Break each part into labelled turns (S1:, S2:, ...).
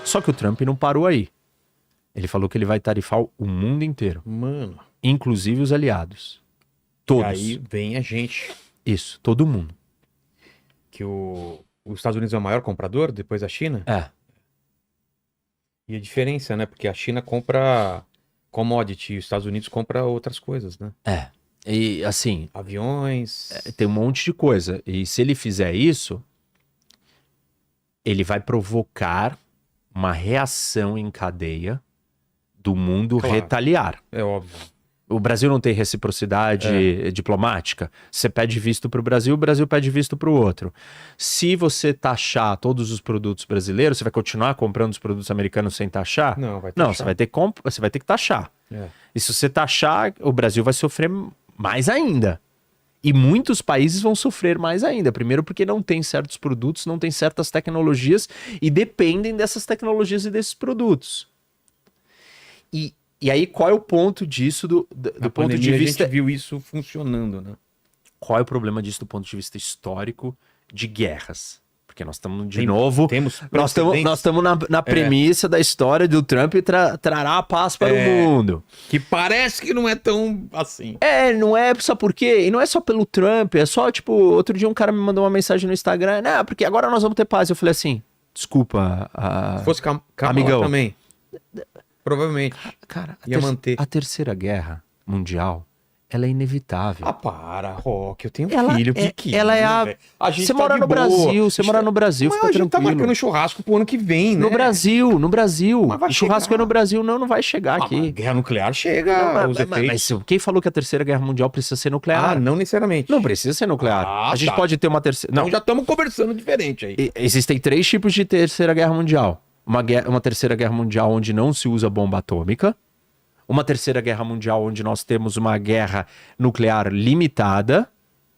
S1: Só que o Trump não parou aí. Ele falou que ele vai tarifar o mundo inteiro.
S2: Mano.
S1: Inclusive os aliados. Todos.
S2: E aí vem a gente.
S1: Isso, todo mundo.
S2: Que os Estados Unidos é o maior comprador depois da China?
S1: É.
S2: E a diferença, né? Porque a China compra commodity e os Estados Unidos compra outras coisas, né?
S1: É. E assim,
S2: Aviões.
S1: tem um monte de coisa. E se ele fizer isso, ele vai provocar uma reação em cadeia do mundo
S2: Claro.
S1: retaliar.
S2: É óbvio.
S1: O Brasil não tem reciprocidade diplomática. Você pede visto para o Brasil pede visto para o outro. Se você taxar todos os produtos brasileiros, você vai continuar comprando os produtos americanos sem taxar?
S2: Não, vai
S1: Não,
S2: taxar.
S1: você vai ter que taxar.
S2: É.
S1: E se você taxar, o Brasil vai sofrer mais ainda. E muitos países vão sofrer mais ainda. Primeiro porque não tem certos produtos, não tem certas tecnologias e dependem dessas tecnologias e desses produtos. E aí, qual é o ponto disso do ponto de vista...
S2: A gente viu isso funcionando, né?
S1: Qual é o problema disso do ponto de vista histórico de guerras? Porque nós estamos, de novo... Nós estamos na premissa da história do Trump trará a paz para o mundo.
S2: Que parece que não é tão assim.
S1: Não é só por quê? E não é só pelo Trump, é só, tipo... Outro dia um cara me mandou uma mensagem no Instagram, não, porque agora nós vamos ter paz. Eu falei assim, desculpa...
S2: Se fosse Kamala
S1: amigão.
S2: também... Provavelmente.
S1: Cara,
S2: ia manter.
S1: A Terceira Guerra Mundial, ela é inevitável.
S2: Ah, para, Rock, eu tenho
S1: Ela
S2: filho
S1: é-
S2: pequeno.
S1: ela é a-
S2: velho. A gente
S1: Você
S2: tá
S1: mora
S2: de
S1: no
S2: boa.
S1: Brasil, você mora no Brasil,
S2: Mas
S1: fica
S2: a gente tá
S1: tranquilo.
S2: marcando churrasco pro ano que vem, né?
S1: No Brasil.
S2: Mas vai
S1: Churrasco
S2: chegar.
S1: é no Brasil, não vai chegar
S2: Ah,
S1: aqui.
S2: mas guerra nuclear chega,
S1: Não,
S2: os
S1: mas
S2: efeitos.
S1: quem falou que a Terceira Guerra Mundial precisa ser nuclear?
S2: Não necessariamente.
S1: Não precisa ser nuclear.
S2: Ah,
S1: A gente
S2: tá.
S1: pode ter uma terceira...
S2: Então
S1: Não,
S2: já estamos conversando diferente aí.
S1: existem 3 tipos de Terceira Guerra Mundial. Uma Terceira Guerra Mundial onde não se usa bomba atômica. Uma Terceira Guerra Mundial onde nós temos uma guerra nuclear limitada.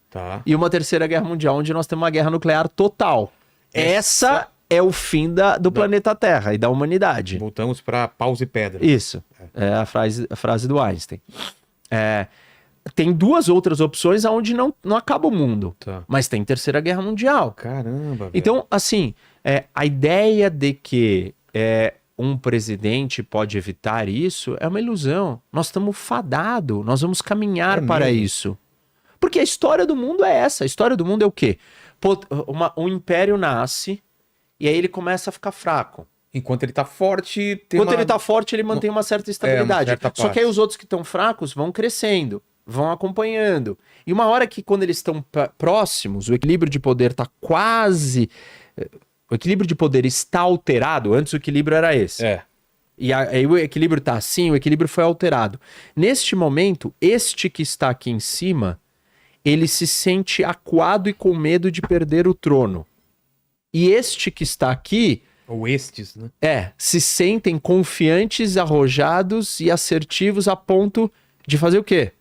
S2: Tá.
S1: E uma Terceira Guerra Mundial onde nós temos uma guerra nuclear total. Essa é o fim do planeta Terra e da humanidade.
S2: Voltamos pra paus e pedras.
S1: Isso. É a frase do Einstein. Tem 2 outras opções onde não acaba o mundo.
S2: Tá.
S1: Mas tem Terceira Guerra Mundial.
S2: Caramba, velho.
S1: Então, assim, a ideia de que um presidente pode evitar isso é uma ilusão. Nós estamos fadados, nós vamos caminhar para
S2: mesmo?
S1: isso. Porque a história do mundo é essa. A história do mundo é o quê? Um império nasce e aí ele começa a ficar fraco.
S2: Enquanto ele tá forte, tem
S1: Quando
S2: uma...
S1: ele tá forte, ele mantém uma certa estabilidade.
S2: certa
S1: Só que aí
S2: paz.
S1: os outros que estão fracos vão crescendo, vão acompanhando. E uma hora que quando eles estão próximos, o equilíbrio de poder tá quase... O equilíbrio de poder está alterado. Antes o equilíbrio era esse. E aí o equilíbrio tá assim, o equilíbrio foi alterado. Neste momento, este que está aqui em cima, ele se sente acuado e com medo de perder o trono. E este que está aqui...
S2: Ou estes, né?
S1: se sentem confiantes, arrojados e assertivos a ponto de fazer o quê?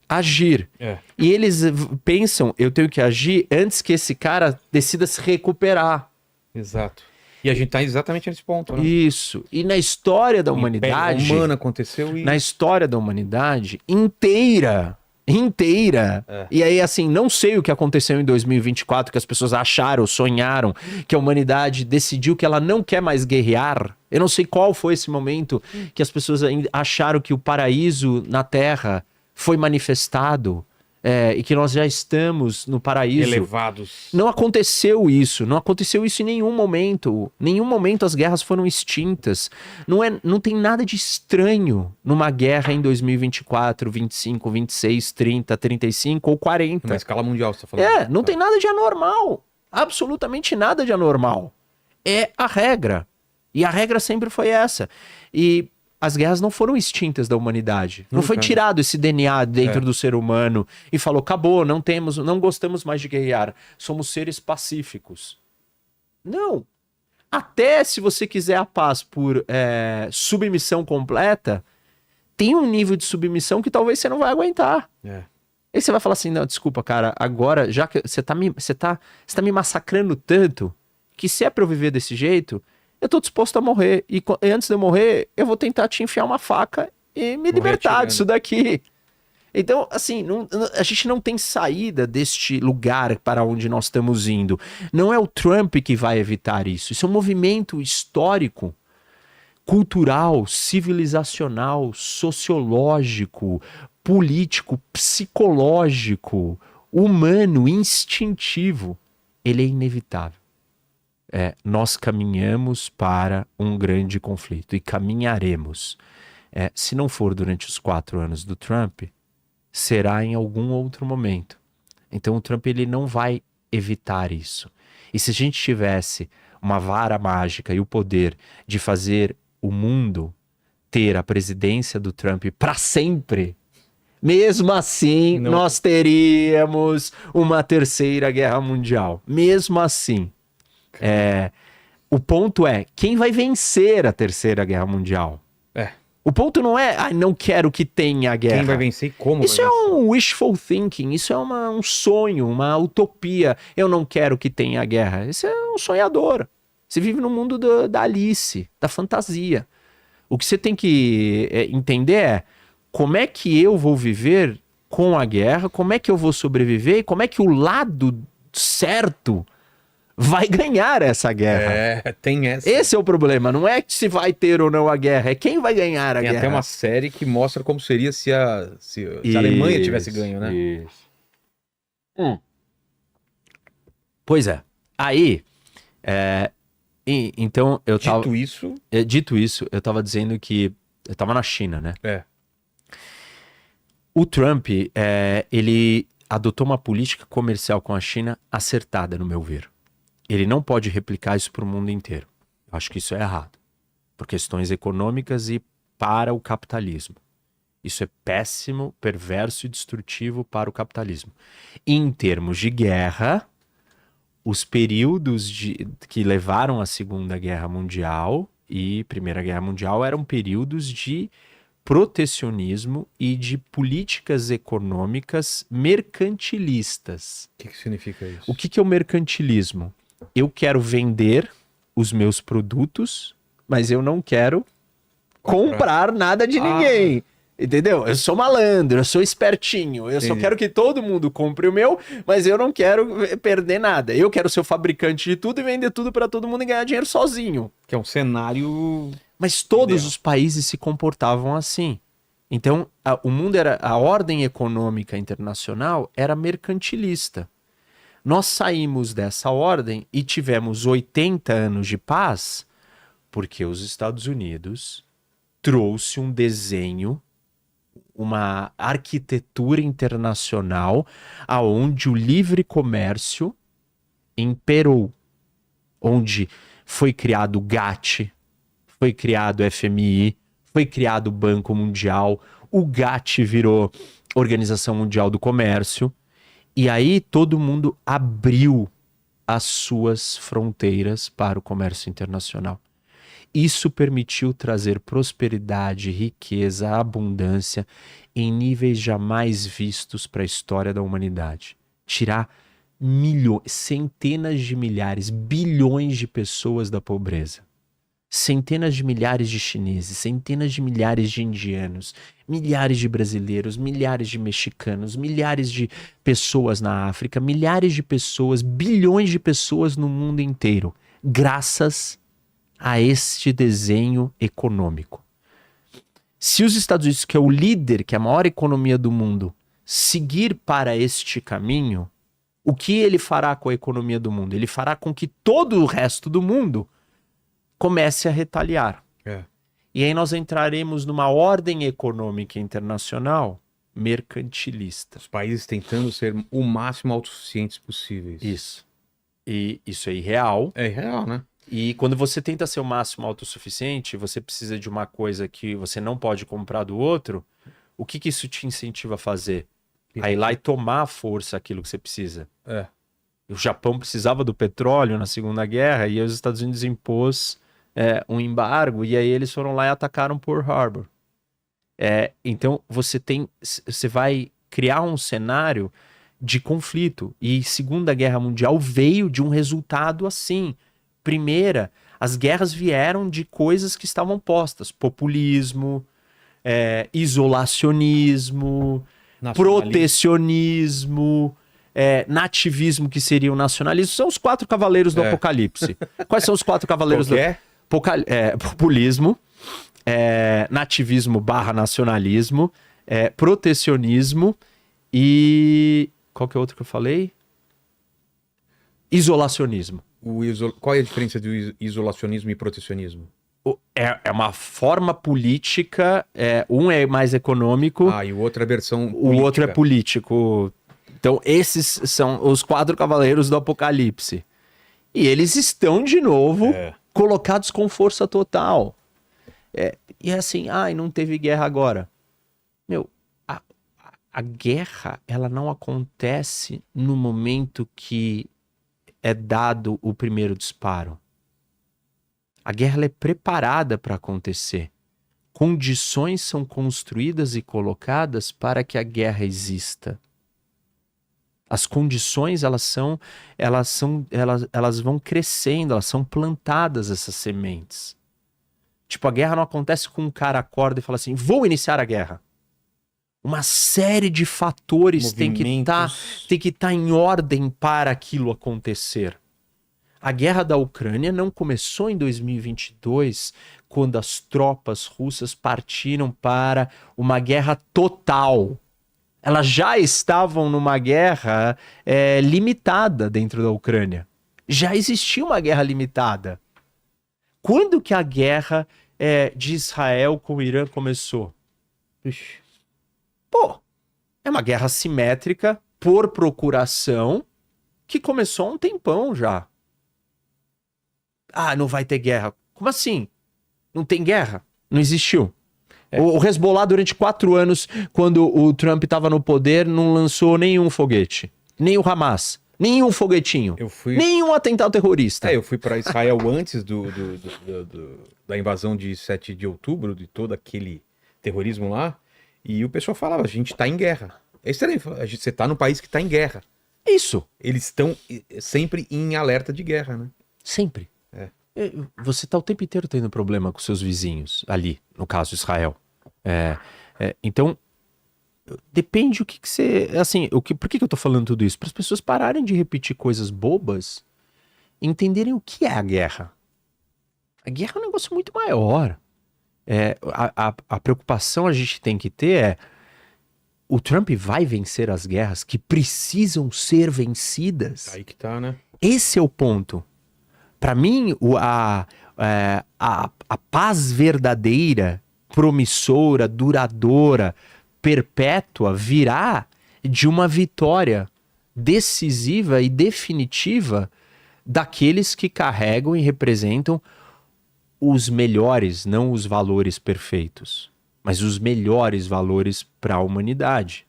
S1: Agir. E eles pensam, eu tenho que agir antes que esse cara decida se recuperar.
S2: Exato. E a gente tá exatamente nesse ponto, né?
S1: Isso. E na história da humanidade...
S2: Império Romano aconteceu e...
S1: Na história da humanidade inteira... E aí, assim, não sei o que aconteceu em 2024, que as pessoas acharam, sonharam, que a humanidade decidiu que ela não quer mais guerrear. Eu não sei qual foi esse momento que as pessoas ainda acharam que o paraíso na Terra foi manifestado e que nós já estamos no paraíso.
S2: Elevados.
S1: Não aconteceu isso em nenhum momento. Em nenhum momento as guerras foram extintas. Não tem nada de estranho numa guerra em 2024, 25, 26, 30, 35 ou 40.
S2: Numa escala mundial, você tá falando.
S1: Não tem nada de anormal. Absolutamente nada de anormal. É a regra. E a regra sempre foi essa. E as guerras não foram extintas da humanidade. Não foi tirado esse DNA dentro do ser humano e falou, acabou, não gostamos mais de guerrear. Somos seres pacíficos. Não. Até se você quiser a paz por submissão completa, tem um nível de submissão que talvez você não vai aguentar. Aí você vai falar assim, não, desculpa, cara, agora, já que você tá me massacrando tanto, que se é pra eu viver desse jeito, eu tô disposto a morrer. E antes de eu morrer, eu vou tentar te enfiar uma faca e me libertar disso daqui. Então, assim, a gente não tem saída deste lugar para onde nós estamos indo. Não é o Trump que vai evitar isso. Isso é um movimento histórico, cultural, civilizacional, sociológico, político, psicológico, humano, instintivo. Ele é inevitável. Nós caminhamos para um grande conflito e caminharemos. Se não for durante os 4 anos do Trump, será em algum outro momento. Então o Trump ele não vai evitar isso. E se a gente tivesse uma vara mágica e o poder de fazer o mundo ter a presidência do Trump para sempre, mesmo assim nós teríamos uma terceira guerra mundial. Mesmo assim. O ponto é, quem vai vencer a terceira guerra mundial? O ponto não é, não quero que tenha guerra.
S2: Quem vai vencer e como
S1: Isso
S2: vai vencer?
S1: um wishful thinking, isso é um sonho, uma utopia. Eu não quero que tenha guerra. Isso é um sonhador. Você vive no mundo da Alice, da fantasia. O que você tem que entender é como é que eu vou viver com a guerra, como é que eu vou sobreviver e como é que o lado certo vai ganhar essa guerra.
S2: Tem essa.
S1: Esse é o problema, não é se vai ter ou não a guerra, é quem vai ganhar a guerra.
S2: Tem até uma série que mostra como seria se a Alemanha tivesse ganho, né?
S1: Isso. Pois é. Aí, então eu tava... Dito isso, eu tava dizendo que eu tava na China, né? O Trump, ele adotou uma política comercial com a China acertada, no meu ver. Ele não pode replicar isso para o mundo inteiro. Eu acho que isso é errado. Por questões econômicas e para o capitalismo. Isso é péssimo, perverso e destrutivo para o capitalismo. Em termos de guerra, os períodos que levaram à Segunda Guerra Mundial e Primeira Guerra Mundial eram períodos de protecionismo e de políticas econômicas mercantilistas.
S2: O que significa isso?
S1: O que é o mercantilismo? Eu quero vender os meus produtos, mas eu não quero comprar nada de ninguém. Entendeu? Eu sou malandro, eu sou espertinho, eu só quero que todo mundo compre o meu, mas eu não quero perder nada. Eu quero ser o fabricante de tudo e vender tudo para todo mundo e ganhar dinheiro sozinho.
S2: Que é um cenário...
S1: Mas todos os países se comportavam assim. Então, o mundo a ordem econômica internacional era mercantilista. Nós saímos dessa ordem e tivemos 80 anos de paz porque os Estados Unidos trouxe um desenho, uma arquitetura internacional aonde o livre comércio imperou, onde foi criado o GATT, foi criado o FMI, foi criado o Banco Mundial, o GATT virou Organização Mundial do Comércio, e aí todo mundo abriu as suas fronteiras para o comércio internacional. Isso permitiu trazer prosperidade, riqueza, abundância em níveis jamais vistos para a história da humanidade. Tirar milhões, centenas de milhares, bilhões de pessoas da pobreza. Centenas de milhares de chineses, centenas de milhares de indianos, milhares de brasileiros, milhares de mexicanos, milhares de pessoas na África, milhares de pessoas, bilhões de pessoas no mundo inteiro, graças a este desenho econômico. Se os Estados Unidos, que é o líder, que é a maior economia do mundo, seguir para este caminho, o que ele fará com a economia do mundo? Ele fará com que todo o resto do mundo comece a retaliar. E aí nós entraremos numa ordem econômica internacional mercantilista.
S2: Os países tentando ser o máximo autossuficientes possíveis.
S1: Isso. E isso é irreal.
S2: É irreal, né?
S1: E quando você tenta ser o máximo autossuficiente, você precisa de uma coisa que você não pode comprar do outro, o que isso te incentiva a fazer? A ir lá e tomar à força aquilo que você precisa. O Japão precisava do petróleo na Segunda Guerra e os Estados Unidos impôs um embargo, e aí eles foram lá e atacaram Pearl Harbor. Então você vai criar um cenário de conflito, e Segunda Guerra Mundial veio de um resultado assim. Primeira, as guerras vieram de coisas que estavam postas: populismo, isolacionismo, protecionismo, nativismo, que seria o nacionalismo. São os 4 cavaleiros do Apocalipse. Quais são os 4 cavaleiros do populismo, nativismo / nacionalismo, protecionismo e... Qual que é o outro que eu falei? Isolacionismo.
S2: Qual é a diferença de isolacionismo e protecionismo?
S1: É uma forma política, um é mais econômico.
S2: E o outro é a versão política.
S1: O outro é político. Então, esses são os 4 cavaleiros do Apocalipse. E eles estão, de novo, colocados com força total. E é assim, não teve guerra agora. Meu, a guerra, ela não acontece no momento que é dado o primeiro disparo. A guerra ela é preparada para acontecer. Condições são construídas e colocadas para que a guerra exista. As condições elas vão crescendo, elas são plantadas, essas sementes. Tipo, a guerra não acontece com um cara acorda e fala assim, vou iniciar a guerra. Uma série de fatores tem que estar em ordem para aquilo acontecer. A guerra da Ucrânia não começou em 2022, quando as tropas russas partiram para uma guerra total. Elas já estavam numa guerra limitada dentro da Ucrânia. Já existia uma guerra limitada. Quando que a guerra de Israel com o Irã começou? É uma guerra assimétrica por procuração que começou há um tempão já. Não vai ter guerra. Como assim? Não tem guerra? Não existiu. O Hezbollah, durante 4 anos, quando o Trump estava no poder, não lançou nenhum foguete. Nem o Hamas. Nenhum foguetinho. Nenhum atentado terrorista.
S2: Eu fui para Israel antes da invasão de 7 de outubro, de todo aquele terrorismo lá. E o pessoal falava, a gente tá em guerra. É estranho, você tá num país que tá em guerra.
S1: Isso.
S2: Eles estão sempre em alerta de guerra, né?
S1: Sempre. Você tá o tempo inteiro tendo problema com seus vizinhos, ali, no caso Israel. Então, depende o que você... Assim, por que eu tô falando tudo isso? Para as pessoas pararem de repetir coisas bobas, entenderem o que é a guerra. A guerra é um negócio muito maior. A preocupação a gente tem que ter o Trump vai vencer as guerras que precisam ser vencidas?
S2: Aí que tá, né?
S1: Esse é o ponto. Para mim, a paz verdadeira, promissora, duradoura, perpétua, virá de uma vitória decisiva e definitiva daqueles que carregam e representam os melhores, não os valores perfeitos, mas os melhores valores para a humanidade.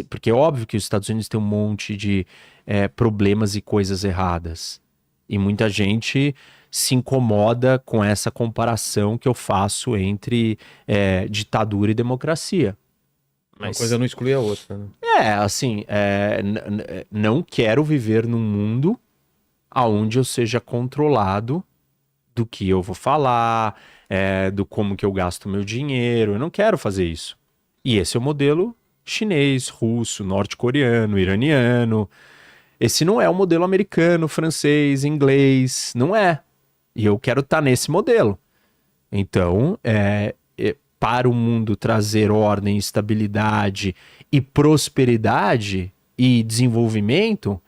S1: Porque é óbvio que os Estados Unidos têm um monte de problemas e coisas erradas. E muita gente se incomoda com essa comparação que eu faço entre ditadura e democracia.
S2: Mas... Uma coisa não exclui a outra, né?
S1: Não quero viver num mundo onde eu seja controlado do que eu vou falar, do como que eu gasto meu dinheiro. Eu não quero fazer isso. E esse é o modelo chinês, russo, norte-coreano, iraniano. Esse não é o modelo americano, francês, inglês, não é. E eu quero estar nesse modelo. Então, para o mundo trazer ordem, estabilidade e prosperidade e desenvolvimento,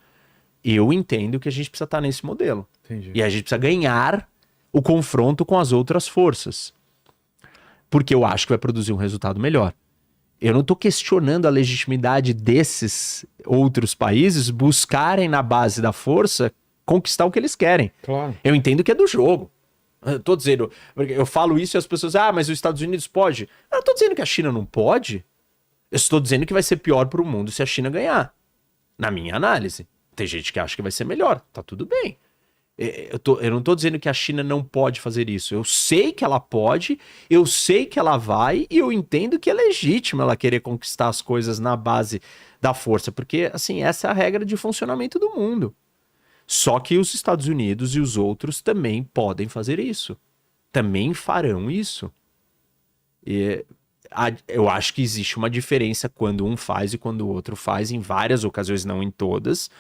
S1: eu entendo que a gente precisa estar nesse modelo.
S2: Entendi.
S1: E a gente precisa ganhar o confronto com as outras forças. Porque eu acho que vai produzir um resultado melhor. Eu não estou questionando a legitimidade desses outros países buscarem, na base da força, conquistar o que eles querem.
S2: Claro.
S1: Eu entendo que é do jogo. Eu tô dizendo, eu falo isso e as pessoas, mas os Estados Unidos pode. Eu não tô dizendo que a China não pode. Eu estou dizendo que vai ser pior para o mundo se a China ganhar. Na minha análise. Tem gente que acha que vai ser melhor. Tá tudo bem. Eu não tô dizendo que a China não pode fazer isso. Eu sei que ela pode, eu sei que ela vai e eu entendo que é legítimo ela querer conquistar as coisas na base da força. Porque, assim, essa é a regra de funcionamento do mundo. Só que os Estados Unidos e os outros também podem fazer isso. Também farão isso. eu acho que existe uma diferença quando um faz e quando o outro faz, em várias ocasiões, não em todas,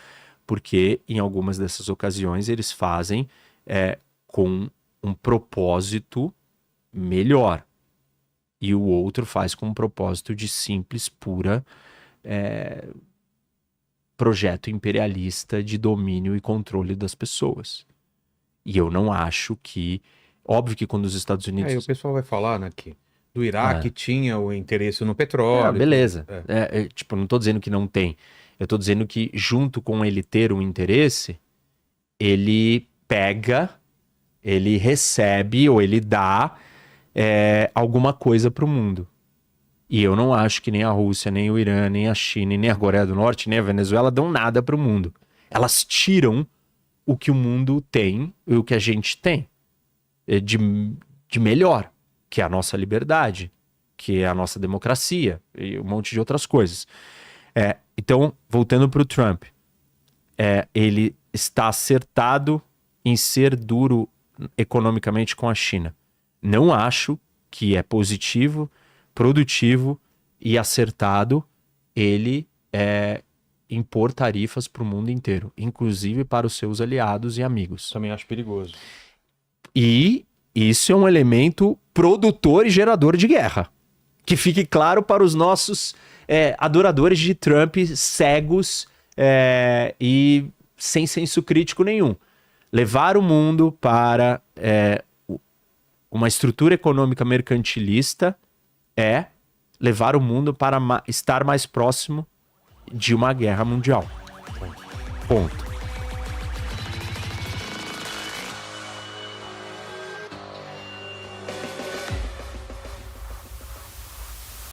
S1: porque em algumas dessas ocasiões eles fazem com um propósito melhor. E o outro faz com um propósito de simples, pura projeto imperialista de domínio e controle das pessoas. E eu não acho que... Óbvio que quando os Estados Unidos...
S2: Aí o pessoal vai falar, né, que do Iraque tinha o interesse no petróleo.
S1: Beleza. Tipo, não tô dizendo que não tem. Eu tô dizendo que junto com ele ter um interesse, ele pega, ele recebe ou ele dá alguma coisa pro mundo. E eu não acho que nem a Rússia, nem o Irã, nem a China, nem a Coreia do Norte, nem a Venezuela dão nada pro mundo. Elas tiram o que o mundo tem e o que a gente tem de melhor, que é a nossa liberdade, que é a nossa democracia e um monte de outras coisas. Então, voltando pro Trump, ele está acertado em ser duro economicamente com a China. Não acho que é positivo, produtivo e acertado ele impor tarifas para o mundo inteiro, inclusive para os seus aliados e amigos.
S2: Também acho perigoso.
S1: E isso é um elemento produtor e gerador de guerra. Que fique claro para os nossos adoradores de Trump cegos e sem senso crítico nenhum. Levar o mundo para uma estrutura econômica mercantilista é levar o mundo para estar mais próximo de uma guerra mundial. Ponto.